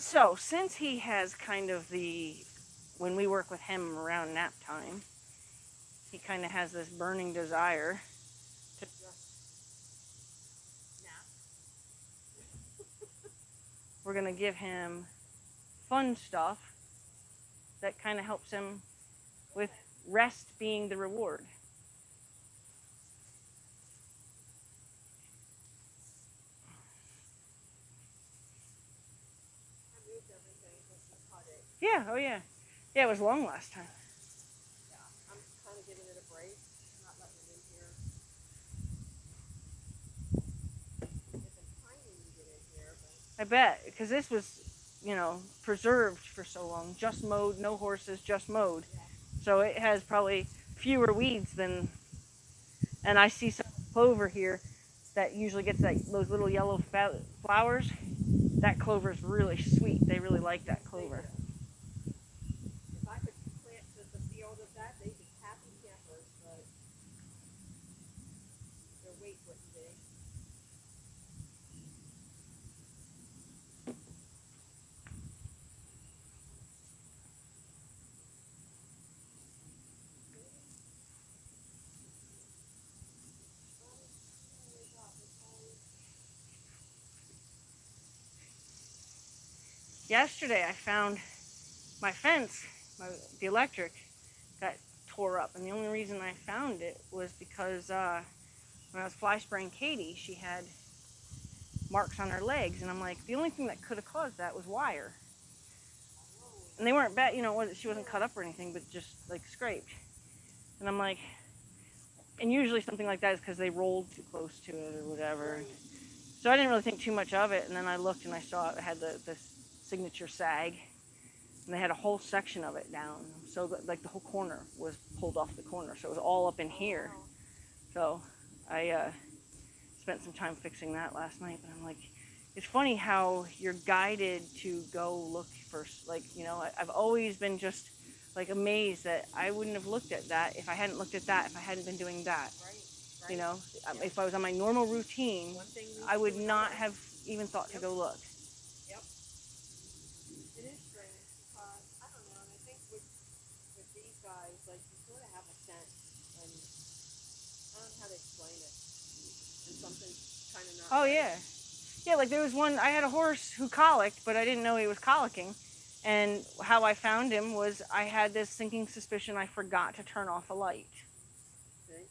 So, since he has kind of when we work with him around nap time, he kind of has this burning desire to just nap. We're going to give him fun stuff that kind of helps him with rest being the reward. Yeah, oh yeah. Yeah, it was long last time. Yeah, I'm kind of giving it a break, not letting him in here. They've been pining to get in here, but... I bet, because this was, preserved for so long. Just mowed, no horses, just mowed. Yeah. So it has probably fewer weeds than, and I see some clover here that usually gets those little yellow flowers. That clover is really sweet. They really like that clover. If I could plant the field of that, they'd be happy campers, but their weight wouldn't be. Yesterday I found my fence, the electric, got tore up. And the only reason I found it was because when I was fly spraying Katie, she had marks on her legs. And I'm like, the only thing that could have caused that was wire. And they weren't bad, she wasn't cut up or anything, but just like scraped. And I'm like, and usually something like that is because they rolled too close to it or whatever. So I didn't really think too much of it. And then I looked and I saw it had the signature sag. And they had a whole section of it down. So like the whole corner was pulled off the corner. So it was all up in here. So I spent some time fixing that last night. But I'm like, it's funny how you're guided to go look first. Like, I've always been just like amazed that I wouldn't have looked at that if I hadn't looked at that, if I hadn't been doing that. Right. Yeah. If I was on my normal routine, I would not have even thought to go look. Yep. It is strange because, I don't know, and I think with these guys, like, you sort of have a sense, and I don't know how to explain it. And something's kind of not. Oh, yeah. Yeah, like there was one, I had a horse who colicked, but I didn't know he was colicking. And how I found him was I had this sinking suspicion I forgot to turn off a light. Okay.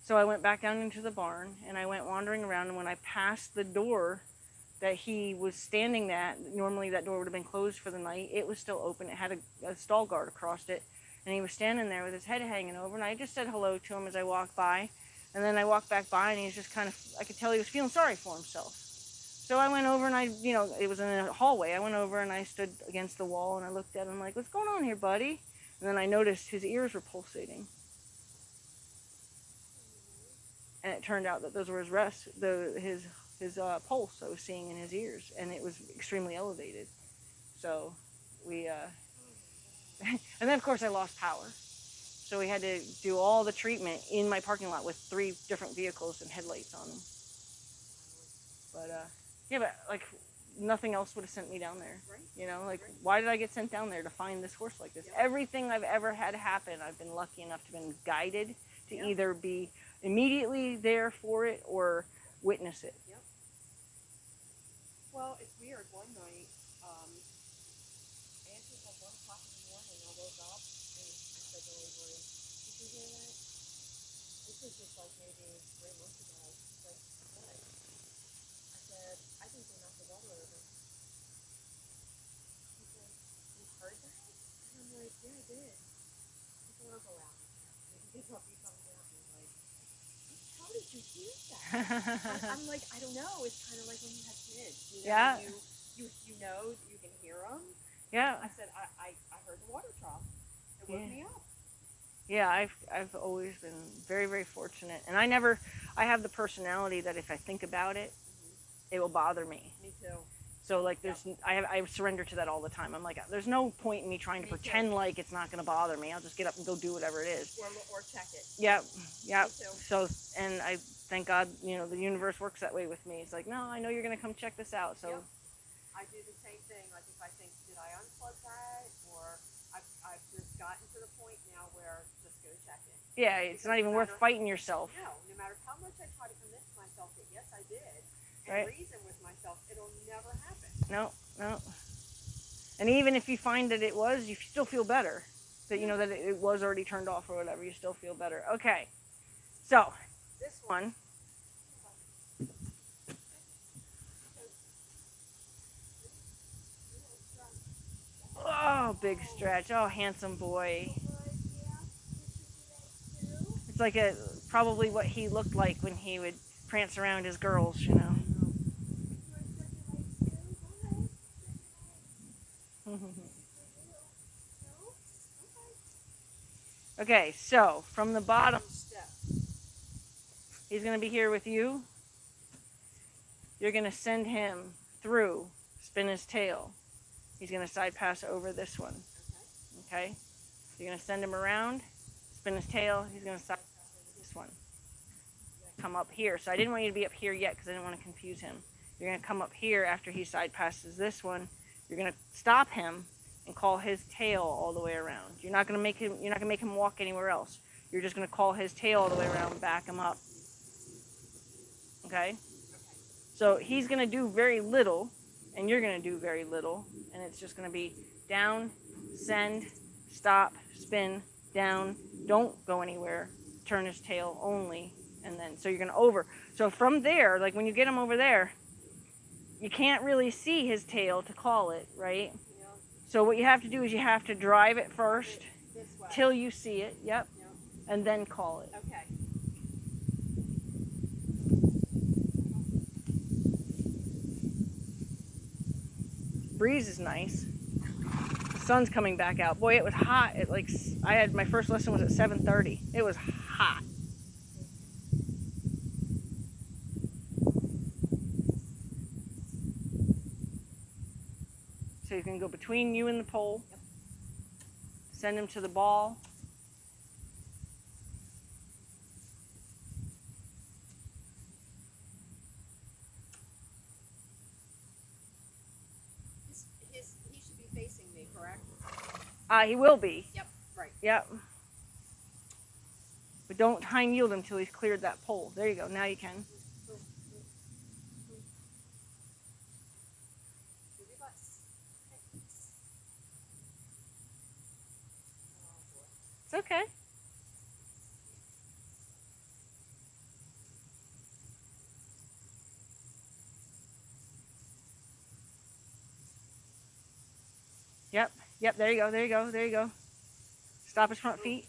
So I went back down into the barn and I went wandering around, and when I passed the door that he was standing at, normally that door would have been closed for the night, it was still open. It had a stall guard across it, and he was standing there with his head hanging over, and I just said hello to him as I walked by. And then I walked back by and he was just kind of, I could tell he was feeling sorry for himself. So I went over and it was in a hallway. I went over and I stood against the wall and I looked at him like, what's going on here, buddy? And then I noticed his ears were pulsating. And it turned out that those were his pulse I was seeing in his ears, and it was extremely elevated. So we, and then of course I lost power. So we had to do all the treatment in my parking lot with 3 different vehicles and headlights on them. But, yeah, but like nothing else would have sent me down there. Right. Why did I get sent down there to find this horse like this? Yep. Everything I've ever had happen, I've been lucky enough to have been guided to either be immediately there for it or witness it. Yep. Well, it's weird. One night, Andrew at 1 o'clock in the morning, I woke up and I said to Avery, did you hear that? This was just like maybe 3 months ago. She's like, what? I said, I think they knocked the water over. She said, you heard that? And I'm like, yeah, I did. She said, I'll go out. Maybe get puppy comes out and I'm like, how did you hear that? I'm like, I don't know. It's kind of like when you have kids. Yeah. You know, you can hear them. Yeah. I said, I heard the water drop. It woke me up. Yeah, I've always been very, very fortunate. And I have the personality that if I think about it, it will bother me. Me too. So like I surrender to that all the time. I'm like, there's no point in me trying to pretend like it's not going to bother me. I'll just get up and go do whatever it is. Or check it. Yeah. Me too. So, and I thank God, the universe works that way with me. It's like, no, I know you're going to come check this out. So. Yep. I do the same thing. Like if I think, did I unplug that, or I've just gotten to the point now where just go check it. Yeah, it's not even worth fighting yourself. No, no matter how much I try to convince myself that yes, I did, and right. reason with myself, it'll never happen. No, no. And even if you find that it was, you still feel better. That you know that it was already turned off or whatever, you still feel better. Okay, so this one. Oh, big stretch. Oh, handsome boy. It's like probably what he looked like when he would prance around his girls, you know. Okay, so from the bottom step, he's going to be here with you. You're going to send him through, spin his tail. He's going to side pass over this one. Okay? You're going to send him around, spin his tail. He's going to side pass over this one. Come up here. So I didn't want you to be up here yet because I didn't want to confuse him. You're going to come up here after he side passes this one. You're going to stop him and call his tail all the way around. You're not going to make him walk anywhere else. You're just going to call his tail all the way around, back him up. Okay? So he's going to do very little, and you're going to do very little, and it's just going to be down, send, stop, spin, down, don't go anywhere, turn his tail only, and then, so you're going to over. So from there, like when you get him over there, you can't really see his tail to call it, right? Yeah. So what you have to do is you have to drive it first This way. till you see it, yep, Yep. and then call it. Okay. Breeze is nice. The sun's coming back out. Boy, it was hot. I had my first lesson was at 7:30. It was hot. So you can go between you and the pole. Yep. Send him to the ball. He should be facing me, correct? He will be. Yep. Right. Yep. But don't hind yield him until he's cleared that pole. There you go. Now you can. It's okay. Yep. Yep. There you go. There you go. There you go. Stop his front feet.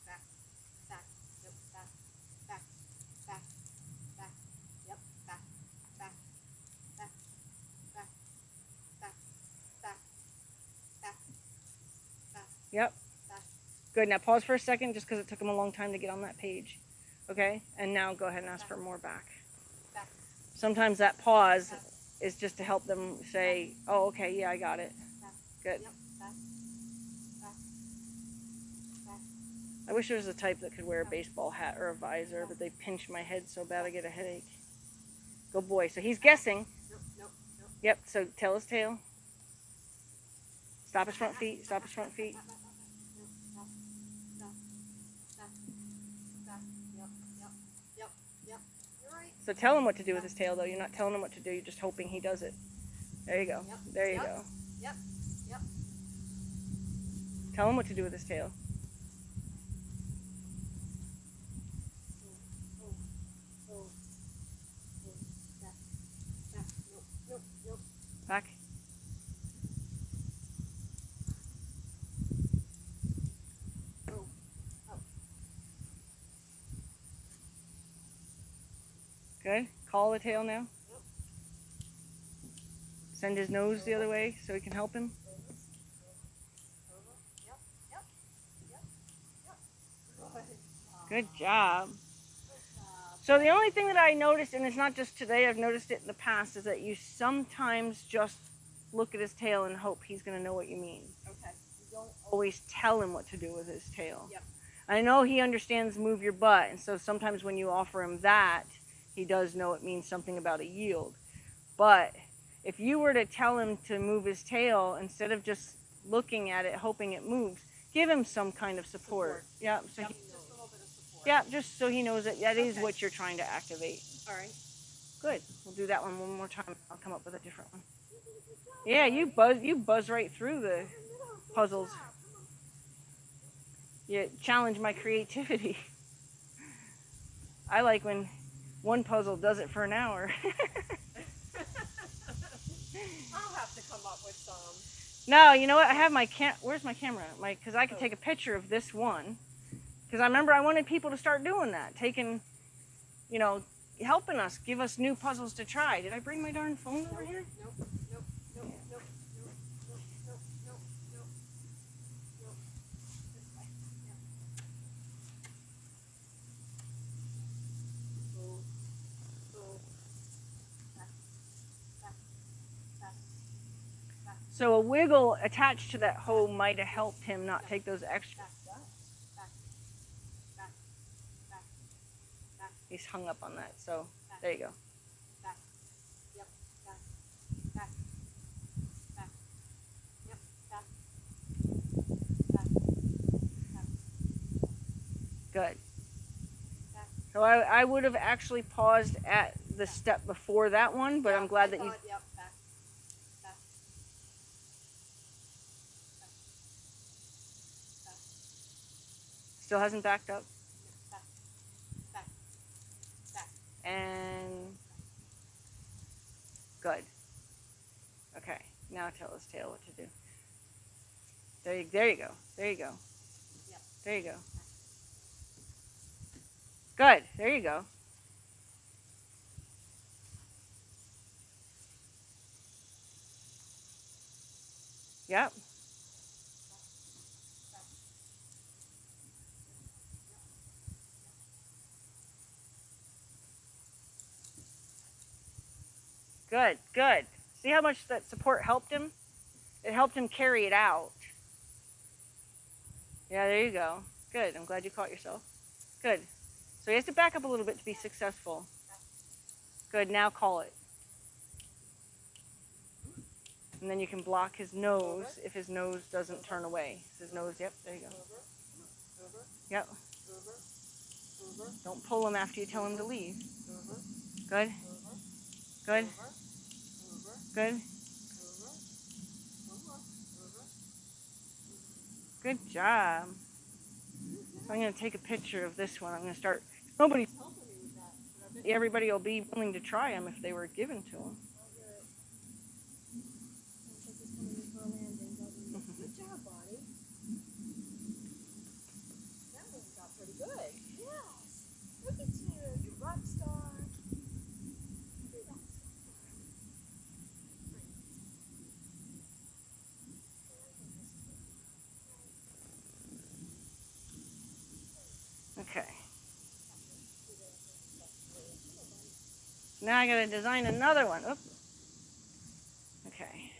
Back. Back. Yep. Back. Back. Back. Back. Yep. Back. Back. Back. Back. Back. Back. Back. Back. Yep. Back. Good. Now pause for a second just because it took him a long time to get on that page. Okay? And now go ahead and ask for more back. Back. Sometimes that pause is just to help them say, oh, okay, yeah, I got it. Good. Yep. Back. Back. Back. I wish there was a type that could wear a baseball hat or a visor, but they pinch my head so bad I get a headache. Good boy. So he's guessing. Nope. Nope. Nope. Yep, so tell his tail. Stop his front feet. Stop his front feet. So tell him what to do with his tail, though. You're not telling him what to do. You're just hoping he does it. There you go. There you go. Yep. Yep. Tell him what to do with his tail. Back. Good. Call the tail now. Send his nose the other way so he can help him. Good job. So the only thing that I noticed, and it's not just today, I've noticed it in the past, is that you sometimes just look at his tail and hope he's going to know what you mean. Okay. You don't always tell him what to do with his tail. Yep. I know he understands move your butt, and so sometimes when you offer him that, he does know it means something about a yield. But if you were to tell him to move his tail, instead of just looking at it, hoping it moves, give him some kind of support. Yeah, so Yep, just a little bit of support. yeah, just so he knows that is Okay. what you're trying to activate. All right. Good. We'll do that one more time. I'll come up with a different one. Yeah, you buzz right through the puzzles. You challenge my creativity. I like when one puzzle does it for an hour. I'll have to come up with some. No, you know what? I have my where's my camera? Because I could take a picture of this one. Because I remember I wanted people to start doing that, taking, helping us, give us new puzzles to try. Did I bring my darn phone over here? Nope. Nope. Nope. Nope. Nope. Nope. Nope. Nope. Nope. Nope. This way. Yep. Move. Move. Back. Back. Back. Back. So a wiggle attached to that hoe might have helped him not take those extra. He's hung up on that, so there you go. Back. Yep. Back. Back. Back. Yep. Back. Back. Back. Good. Back. So I would have actually paused at the step before that one, but I'm glad that you... Yep. Back. Back. Back. Back. Still hasn't backed up. Back. Back. Back. And... Good. Okay, now tell his tail what to do. There you go. There you go. Yep. There you go. Good. There you go. Yep. Good, good. See how much that support helped him? It helped him carry it out. Yeah, there you go. Good. I'm glad you caught yourself. Good. So he has to back up a little bit to be successful. Good. Now call it. And then you can block his nose if his nose doesn't turn away. His nose, yep, there you go. Yep. Don't pull him after you tell him to leave. Good. Good. Good. Good job. So I'm going to take a picture of this one. I'm going to start. Everybody will be willing to try them if they were given to them. Good job, Bonnie. That one got pretty good. Yes. Look at you. You rock star. Okay. Now I got to design another one. Oops. Okay.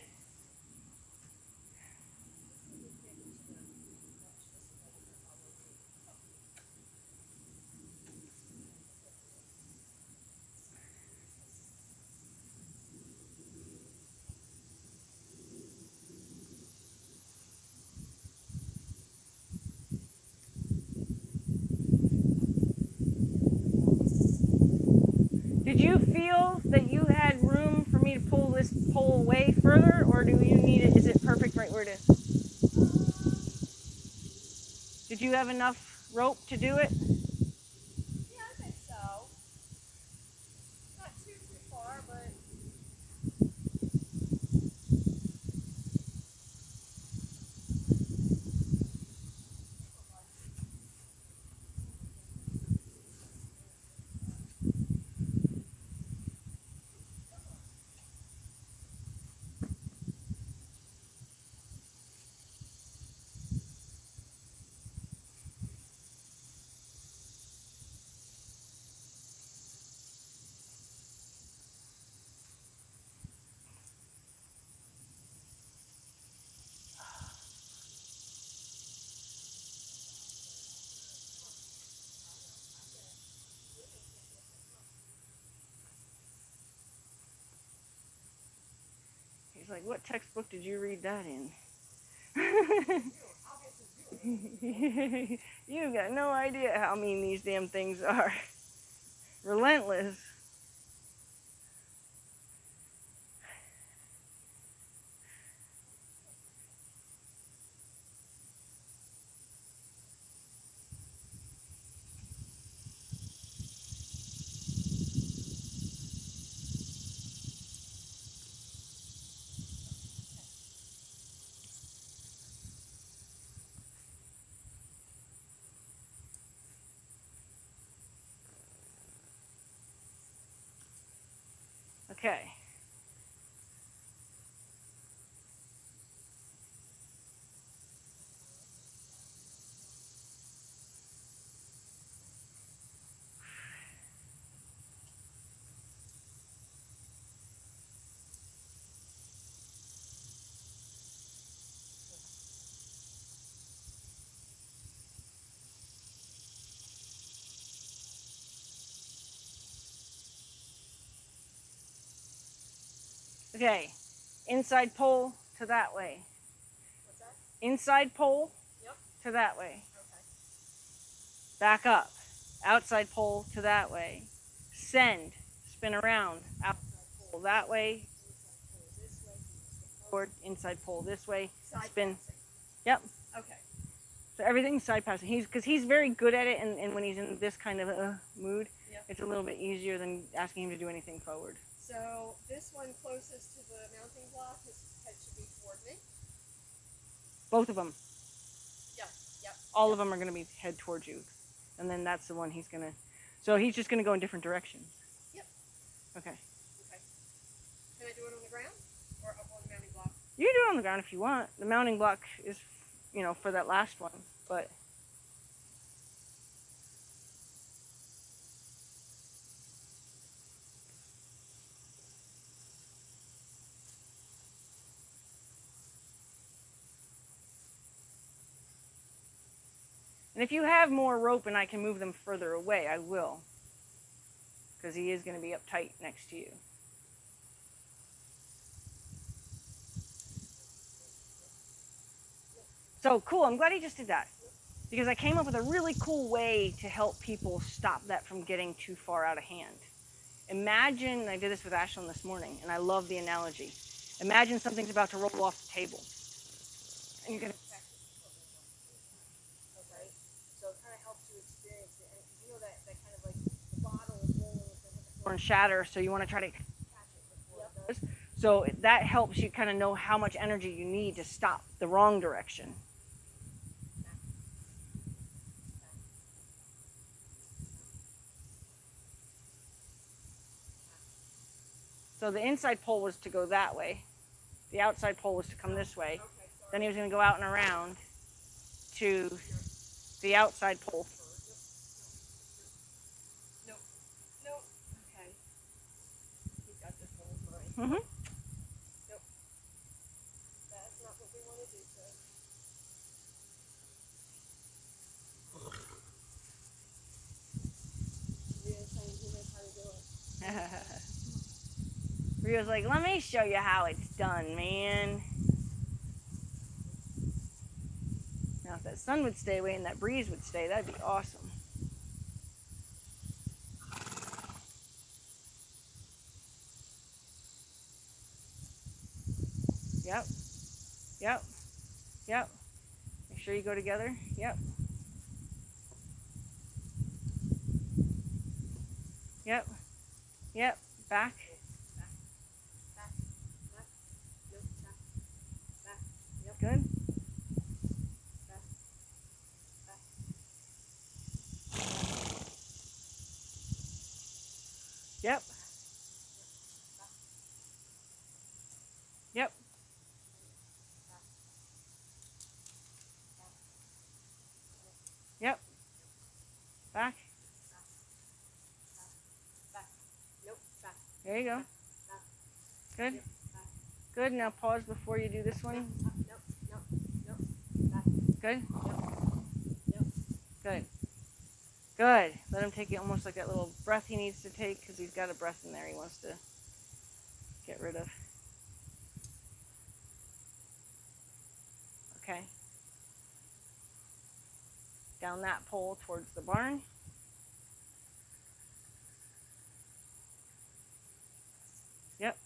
Did you feel that you had room for me to pull this pole way further, or do you need it? Is it perfect right where it is? Did you have enough rope to do it? Yeah, I think so. Not too far, but... like, what textbook did you read that in? You got no idea how mean these damn things are. Relentless. Okay. Okay. Inside pole to that way. What's that? Inside pole Yep. to that way. Okay. Back up. Outside pole to that way. Send. Spin around. Outside pole that way. This way. Forward. Inside pole this way. Side Spin. passing. Yep. Okay. So everything's side passing. Because he's very good at it, and when he's in this kind of mood, Yep. it's a little bit easier than asking him to do anything forward. So this one closest to the mounting block, his head should be toward me. Both of them. Yep. Yep. All of them are going to be head towards you. And then that's the one he's going to... So he's just going to go in different directions. Yep. Okay. Okay. Can I do it on the ground or up on the mounting block? You can do it on the ground if you want. The mounting block is, for that last one. But... And if you have more rope and I can move them further away, I will. Because he is going to be up tight next to you. So cool, I'm glad he just did that. Because I came up with a really cool way to help people stop that from getting too far out of hand. Imagine, I did this with Ashlyn this morning, and I love the analogy. Imagine something's about to roll off the table. And you're going to... and shatter, so you want to try to catch it before it does. So that helps you kind of know how much energy you need to stop the wrong direction. So the inside pole was to go that way. The outside pole was to come this way. Then he was going to go out and around to the outside pole. Mm-hmm. Nope. That's not what we want to do, sir. Rio's saying he knows how to do it. Rio's like, let me show you how it's done, man. Now, if that sun would stay away and that breeze would stay, that'd be awesome. Yep. Yep. Yep. Make sure you go together. Yep. Yep. Yep. Back. Good. Yep. Yep. Yep. Back. There you go. Good. Good. Now pause before you do this one. Good. Good. Good. Let him take it almost like that little breath he needs to take, because he's got a breath in there he wants to get rid of. Okay. Down that pole towards the barn. Yep.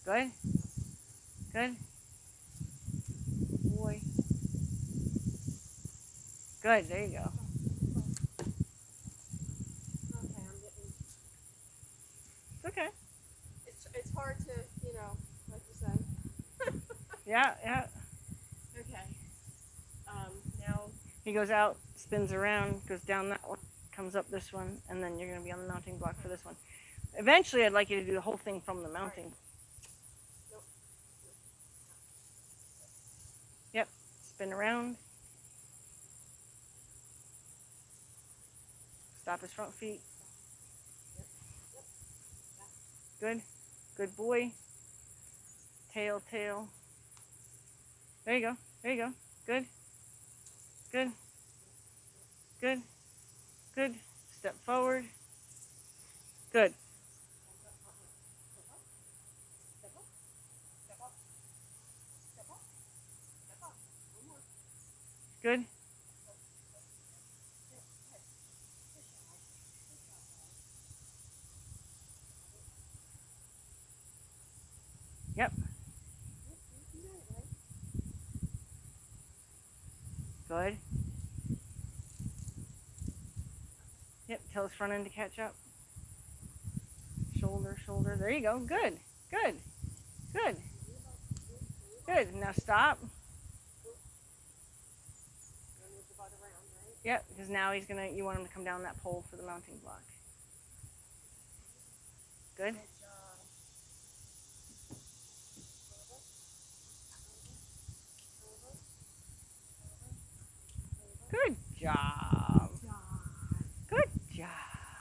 Good. Good. Boy. Good. There you go. Okay, I'm getting. It's okay. It's hard to, like you said. Yeah, yeah. Okay. Now. He goes out, spins around, goes down that one, comes up this one, and then you're going to be on the mounting block for this one. Eventually, I'd like you to do the whole thing from the mounting. Nope. Yep. Spin around. Stop his front feet. Good. Good boy. Tail, tail. There you go. There you go. Good. Good. Good. Good. Step forward. Good. Good. Yep. Good. Yep. Tell his front end to catch up. Shoulder, shoulder. There you go. Good. Good. Good. Good. Now stop. Yep, because now you want him to come down that pole for the mounting block. Good. Good job. Good job.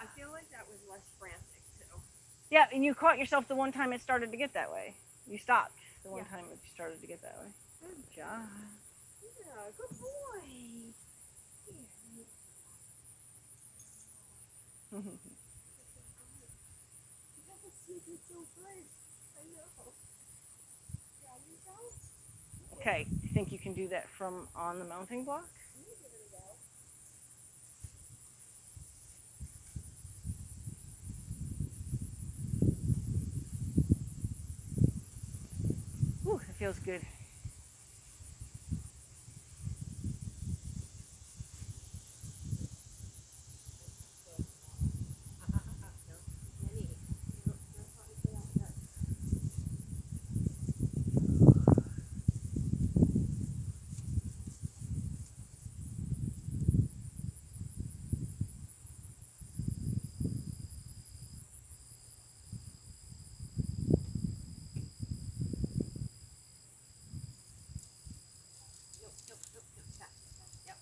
I feel like that was less frantic too. Yeah, and you caught yourself the one time it started to get that way. You stopped the one time it started to get that way. Good job. Yeah, good boy. Okay, you think you can do that from on the mounting block? Ooh, it feels good.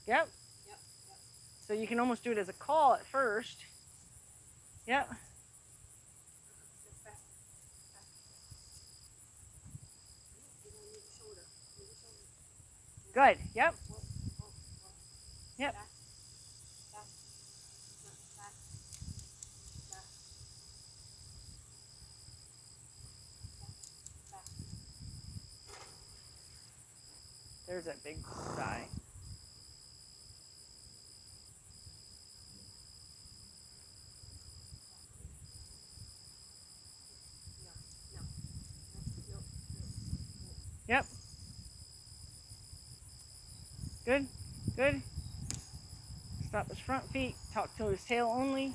Yep. So you can almost do it as a call at first. Yep. Good. Yep. Yep. There's that big sigh. Yep. Good. Good. Stop his front feet. Talk to his tail only.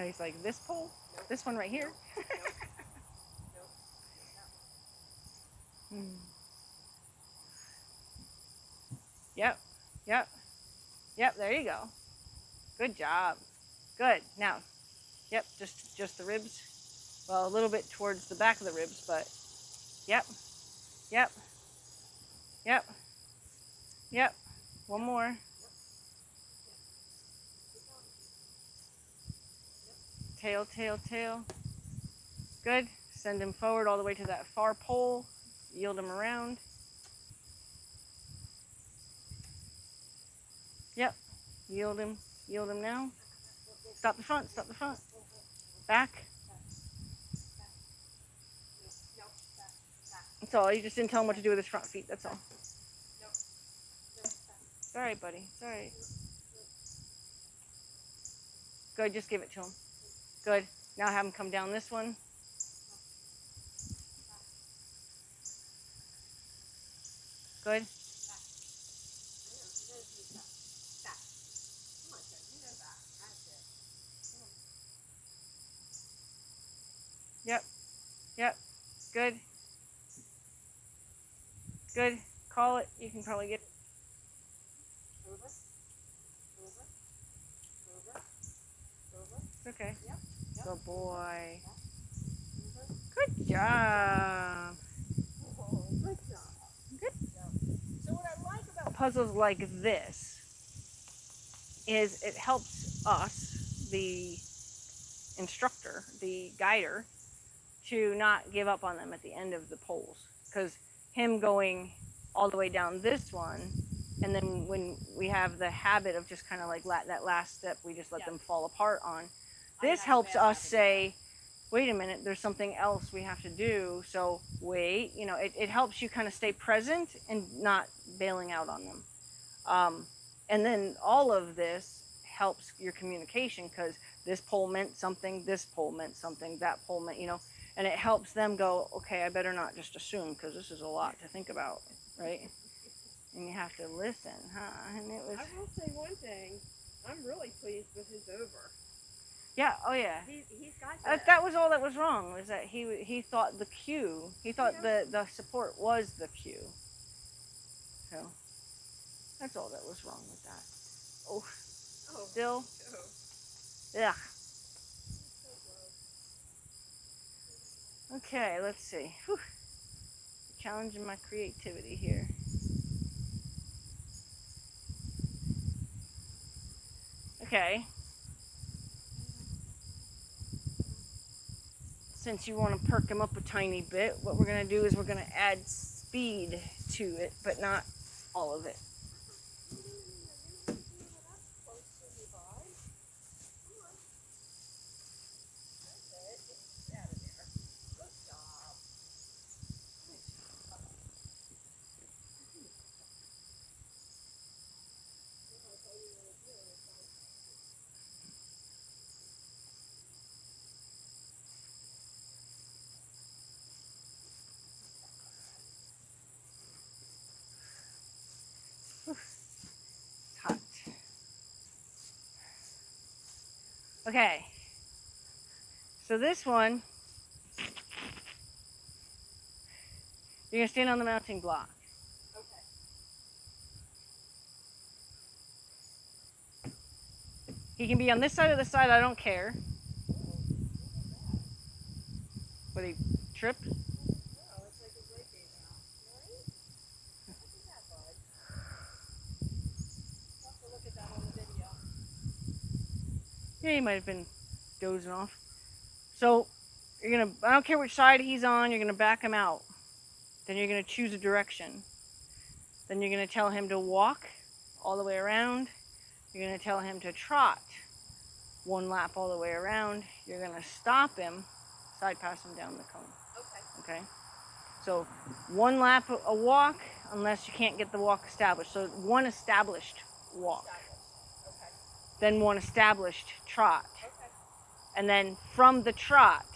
He's like, this pole? This one right here? Yep. Yep. Yep. There you go. Good job. Good. Now, yep. Just the ribs. Well, a little bit towards the back of the ribs, but yep. Yep. Yep. Yep. One more. Tail, tail, tail. Good. Send him forward all the way to that far pole. Yield him around. Yep. Yield him now. Stop the front, back. That's all, you just didn't tell him what to do with his front feet, that's all. It's alright, buddy, it's alright. Good, just give it to him. Good, now have him come down this one. Good. Yep, good. Good, call it, you can probably get it. It's okay. Good boy. Good job. Good. So what I like about puzzles like this is it helps us, the instructor, the guider, to not give up on them at the end of the poles. Because him going all the way down this one, and then when we have the habit of just kind of like that last step, we just let them fall apart on. This helps us say, wait a minute, there's something else we have to do, so wait, you know, it helps you kind of stay present and not bailing out on them. And then all of this helps your communication, because this pole meant something, this pole meant something, that pole meant, you know, and it helps them go, okay, I better not just assume, because this is a lot to think about, right? And you have to listen, huh? And it was. I will say one thing. I'm really pleased with his over. Yeah. Oh yeah. He's got that. That was all that was wrong. Was that he thought the cue. He thought the support was the cue. So that's all that was wrong with that. Oh. Still. Yeah. Okay. Let's see. Whew. Challenging my creativity here. Okay. Since you want to perk him up a tiny bit, what we're going to do is we're going to add speed to it, but not all of it. It's hot. Okay. So this one, you're going to stand on the mounting block. Okay. He can be on this side or the side, I don't care. Would he trip? No, it's like a breaking out, right? Look at that, bud. I'll have to look at that on the video. Yeah, he might have been dozing off. So you're gonna, I don't care which side he's on, you're gonna back him out. Then you're gonna choose a direction. Then you're gonna tell him to walk all the way around. You're gonna tell him to trot one lap all the way around. You're gonna stop him, side pass him down the cone. Okay. So one lap a walk, unless you can't get the walk established. So one established walk. Okay. Then one established trot. Okay. And then from the trot,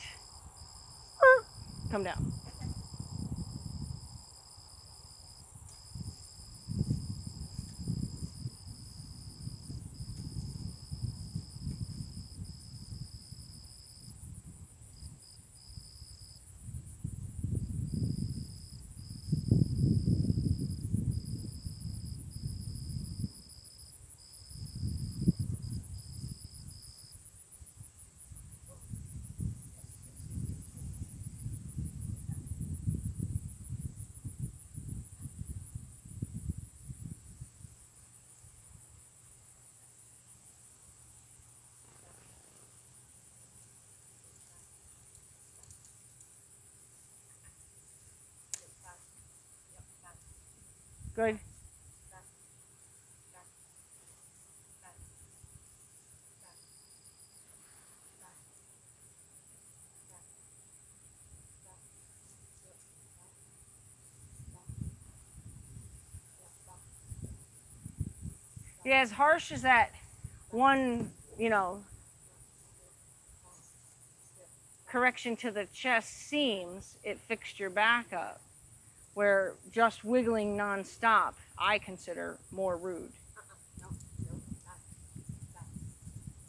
come down. Good. Yeah, as harsh as that one, correction to the chest seems, it fixed your back up. Where just wiggling nonstop, I consider more rude. No, no, back, back,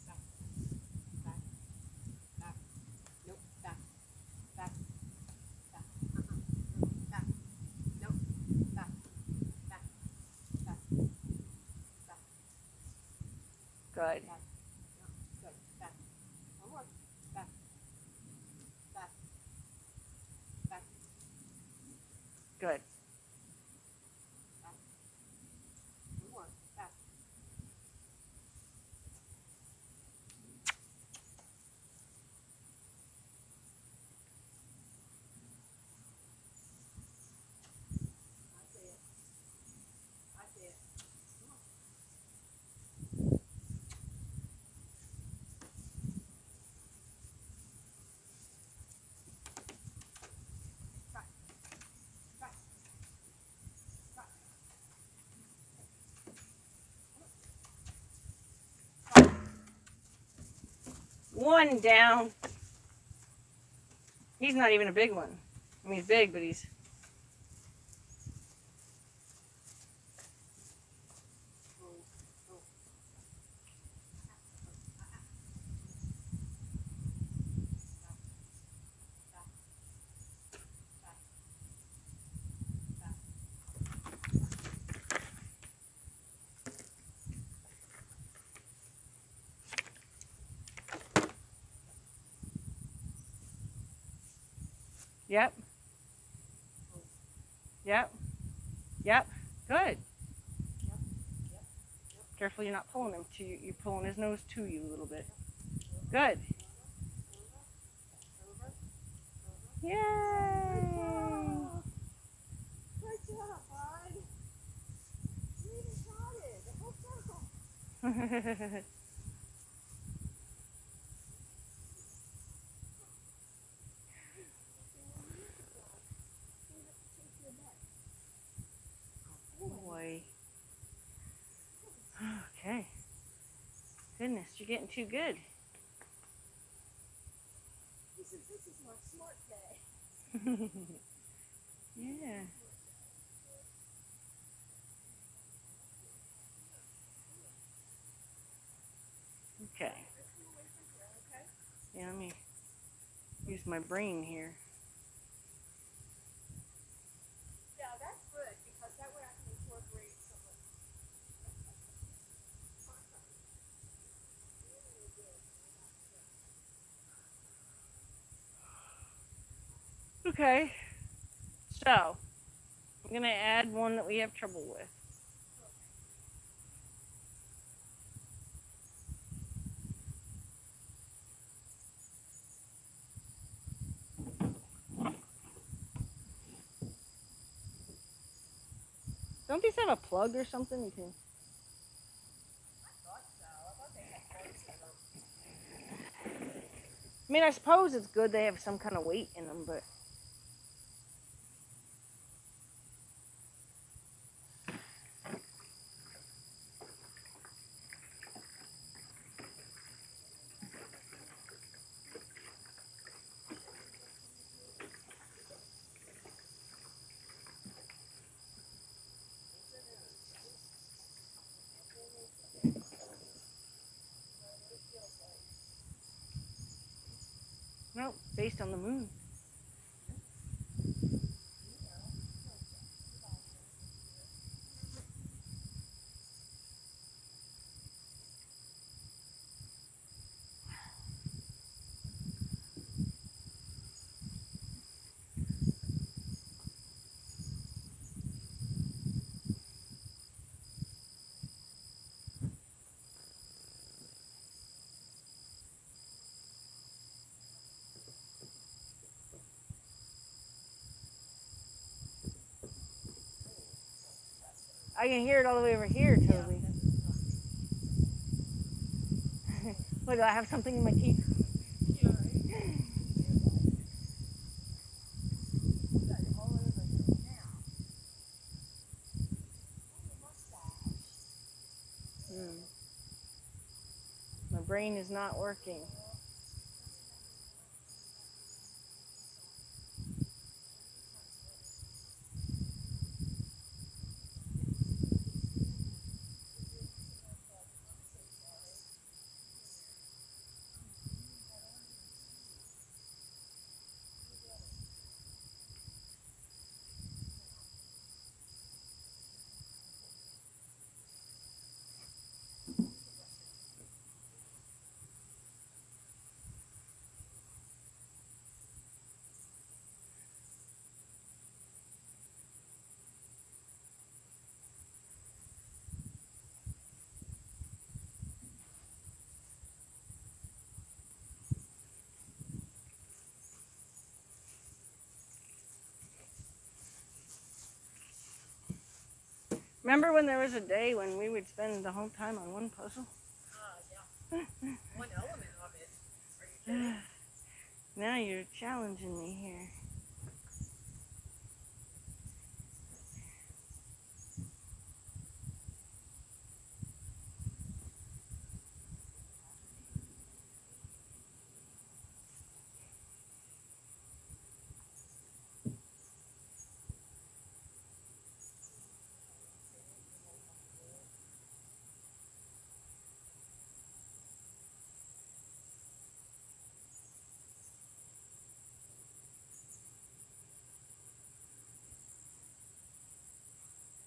back, back, back, nope, back, back, back, back, nope, back, back, back, back, Good. back, no, good, back, one more, back, back, back, Good. back, one more, back. I see it. I see it. Come on. Back, back, back. One down. He's not even a big one. I mean, he's big, but he's... Yep. Yep. Yep. Good. Careful you're not pulling him to you. You're pulling his nose to you a little bit. Good. Yay! Good job, bud. You even got it. The whole circle. Boy. Okay. Goodness, you're getting too good. This is my smart day. Yeah. Okay. Yeah, let me use my brain here. Yeah, that's good because that way I can incorporate some of Okay. So, I'm going to add one that we have trouble with. Don't these have a plug or something? You can... I thought so. I thought they had parts in them. I mean, I suppose it's good they have some kind of weight in them, but... No, based on the moon. I can hear it all the way over here, Toby. What, do I have something in my teeth? brain is not working. Remember when there was a day when we would spend the whole time on one puzzle? Yeah. One element of it. Are you kidding? Now you're challenging me here.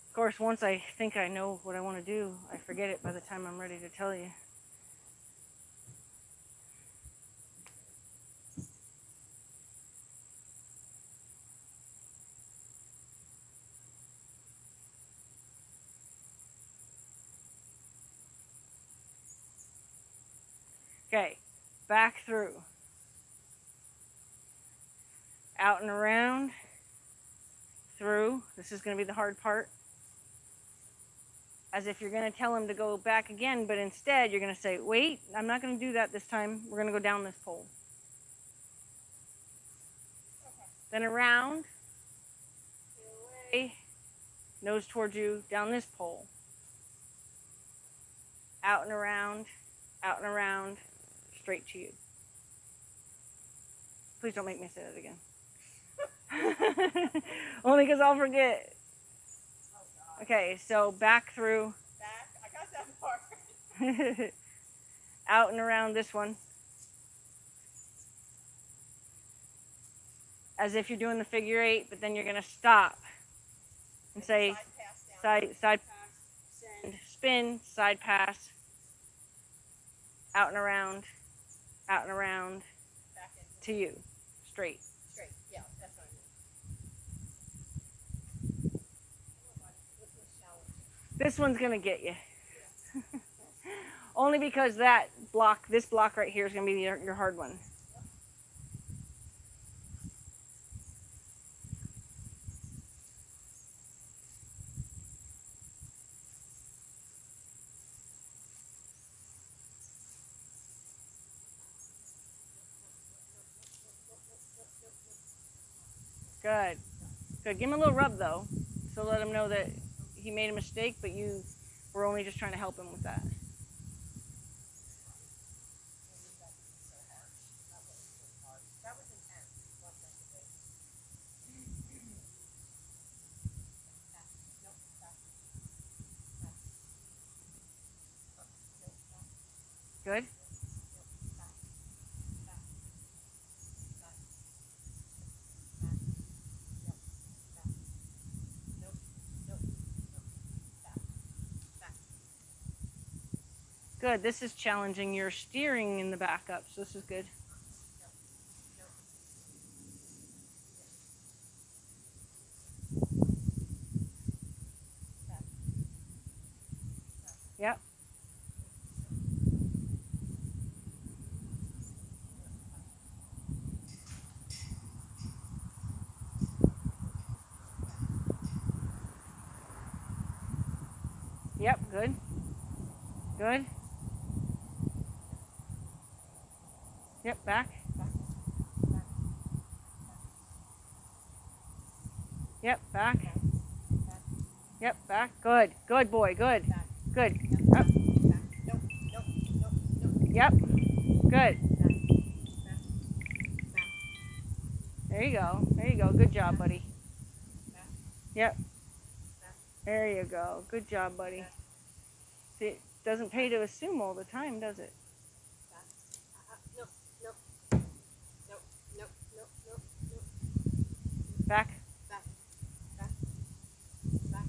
Of course, once I think I know what I want to do, I forget it by the time I'm ready to tell you. Okay, back through. Out and around. Through. This is going to be the hard part. As if you're going to tell him to go back again, but instead you're going to say, wait, I'm not going to do that this time. We're going to go down this pole. Okay. Then around, away, nose towards you, down this pole. Out and around, straight to you. Please don't make me say that again. Only because I'll forget. Okay, so back through. Back. I got that part. Out and around this one. As if you're doing the figure 8, but then you're going to stop and say side pass, send, spin, side pass, out and around, back to you, straight. Straight. Yeah, that's what I mean. This one's going to get you. Only because this block right here is going to be your hard one. Good. Good. Give him a little rub, though. So let him know that he made a mistake, but you were only just trying to help him with that. That was intense. Good. Good. This is challenging your steering in the backup, so this is good. Yep. Yep, good. Good. Yep, back. Yep, back. Yep, back. Good. Good boy, good. Good. Up. Yep. Good. Back. There you go. There you go. Good job, buddy. Back. Yep. Back. There you go. Good job, buddy. Back. See, it doesn't pay to assume all the time, does it? Back. Nope. Nope. Nope. Nope. Nope. Nope. Nope. Back. Back. Back. Back.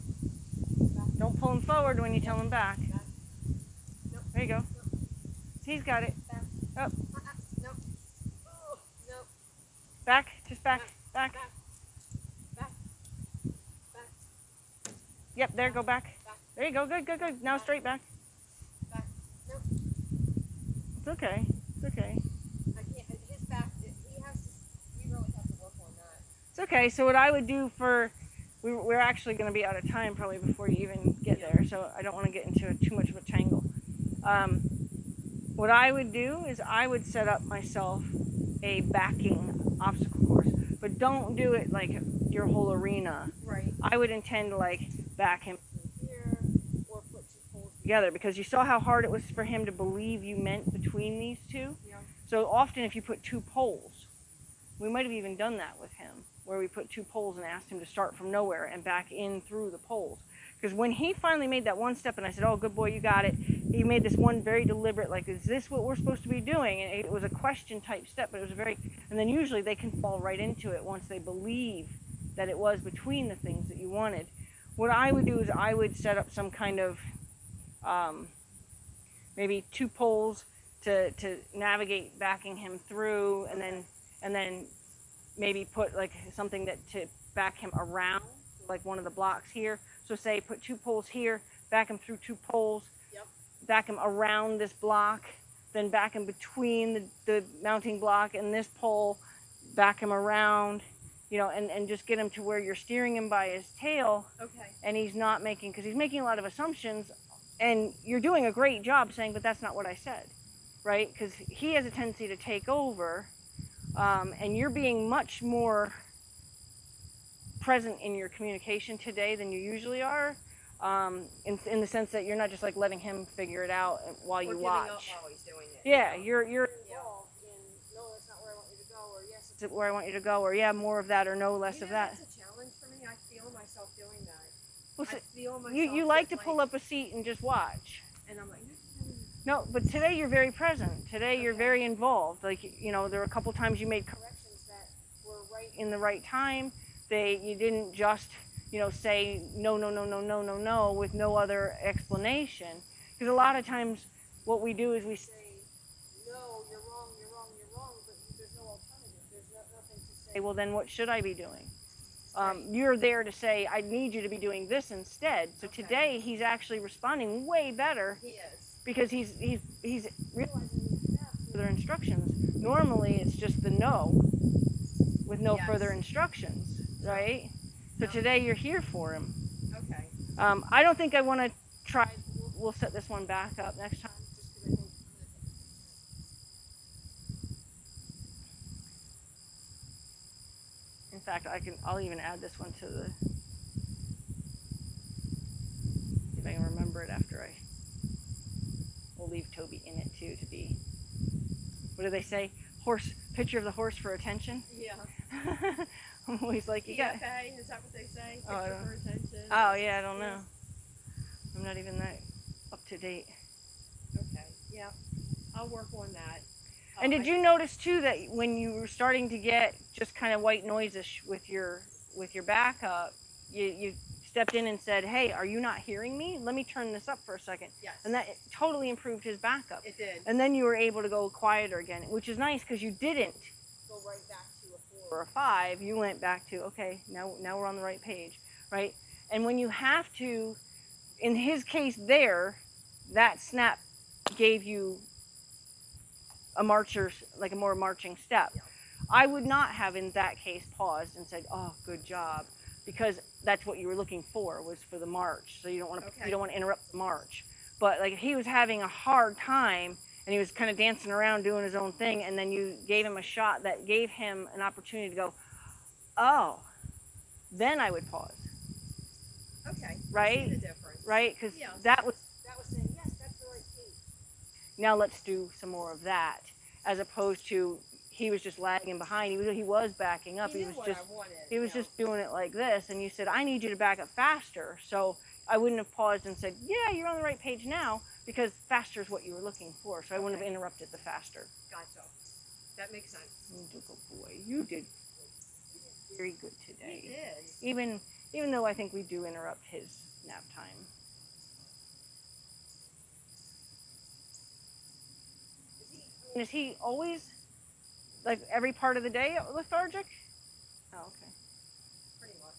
Back. Don't pull him forward when you tell him back. Back. Nope. There you go. Nope. He's got it. Back. Up. Nope. Oh, nope. Back. Just back. Back. Back. Back. Back. Yep. There. Go back. Back. There you go. Good. Good. Good. Now straight back. Back. Nope. It's okay. It's okay. I can't. His back. He has to. We really have to work on that. It's okay. So what I would do for, we're actually going to be out of time probably before you even get there. So I don't want to get into too much of a tangle. What I would do is I would set up myself a backing obstacle course, but don't do it like your whole arena. Right. I would intend to like back him Here or put 2 poles. together because you saw how hard it was for him to believe you meant between these two. Yeah. So often if you put 2 poles, we might have even done that with him, where we put 2 poles and asked him to start from nowhere and back in through the poles. Because when he finally made that one step and I said, oh, good boy, you got it, he made this one very deliberate, like, is this what we're supposed to be doing? And it was a question type step, but it was a very, and then usually they can fall right into it once they believe that it was between the things that you wanted. What I would do is I would set up some kind of, maybe 2 poles to navigate backing him through, and then maybe put like something that to back him around, like one of the blocks here. So say put 2 poles here, back him through 2 poles, Yep. back him around this block, then back him between the mounting block and this pole, back him around, you know, and just get him to where you're steering him by his tail. Okay. And he's not making, because he's making a lot of assumptions, and you're doing a great job saying, but that's not what I said, right? Because he has a tendency to take over, and you're being much more present in your communication today than you usually are, in the sense that you're not just like letting him figure it out while you watch. Up while he's doing it. Yeah, you're involved Yeah. in, no, that's not where I want you to go, or yes, it's where I want you to go, or yeah, more of that, or no, less of that. That's a challenge for me. I feel myself doing that. Well, I feel myself. you like to pull up a seat and just watch. And I'm like, No, but today you're very present. Today you're very involved. Like, you know, there were a couple times you made corrections that were right in the right time. You didn't just, you know, say no, no, no, no, no, no, no with no other explanation. Because a lot of times what we do is we say, no, you're wrong, you're wrong, you're wrong, but there's no alternative. There's nothing to say, well, then what should I be doing? You're there to say, I need you to be doing this instead. So today he's actually responding way better. he is. Because he's realizing he has further instructions. Normally it's just the no with no further instructions, right? So today you're here for him. Okay. I don't think I want to try. We'll set this one back up next time. Just because I think in fact, I'll even add this one to the, if I can remember it after we'll leave Toby in it too to be, what do they say? Picture of the horse for attention. Yeah. I'm always like, you got. Okay, is that what they say? Oh, I Picture don't- for attention. Oh yeah, I don't know. I'm not even that up to date. Okay. Yeah. I'll work on that. And did you notice too that when you were starting to get just kind of white noises with your backup, you stepped in and said, "Hey, are you not hearing me? Let me turn this up for a second." Yes. And that totally improved his backup. It did. And then you were able to go quieter again, which is nice because you didn't go right back to a 4 or a 5. You went back to, okay, now we're on the right page, right? And when you have to, in his case there, that snap gave you a more marching step. Yeah. I would not have in that case paused and said, "Oh, good job," because that's what you were looking for, was for the march. So you don't want to interrupt the march. But like if he was having a hard time and he was kind of dancing around doing his own thing, and then you gave him a shot that gave him an opportunity to go, "Oh," then I would pause. Okay. Right? I see the difference. Right? Because that was saying, yes, that's the right pace. now let's do some more of that, as opposed to he was just lagging behind. He was backing up. He knew was what just I wanted. he was just doing it like this, and you said, I need you to back up faster. So I wouldn't have paused and said, yeah, you're on the right page now, because faster is what you were looking for. So I wouldn't have interrupted the faster. Gotcha. That makes sense. You did good, boy. You did very good today. He did. Even though I think we do interrupt his nap time. Is he always, like, every part of the day lethargic? Oh, okay. Pretty much.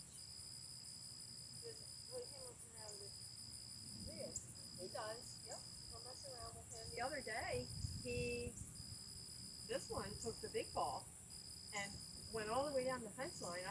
He does. Yep. I'll mess around with him. The other day, this one took the big ball and went all the way down the fence line.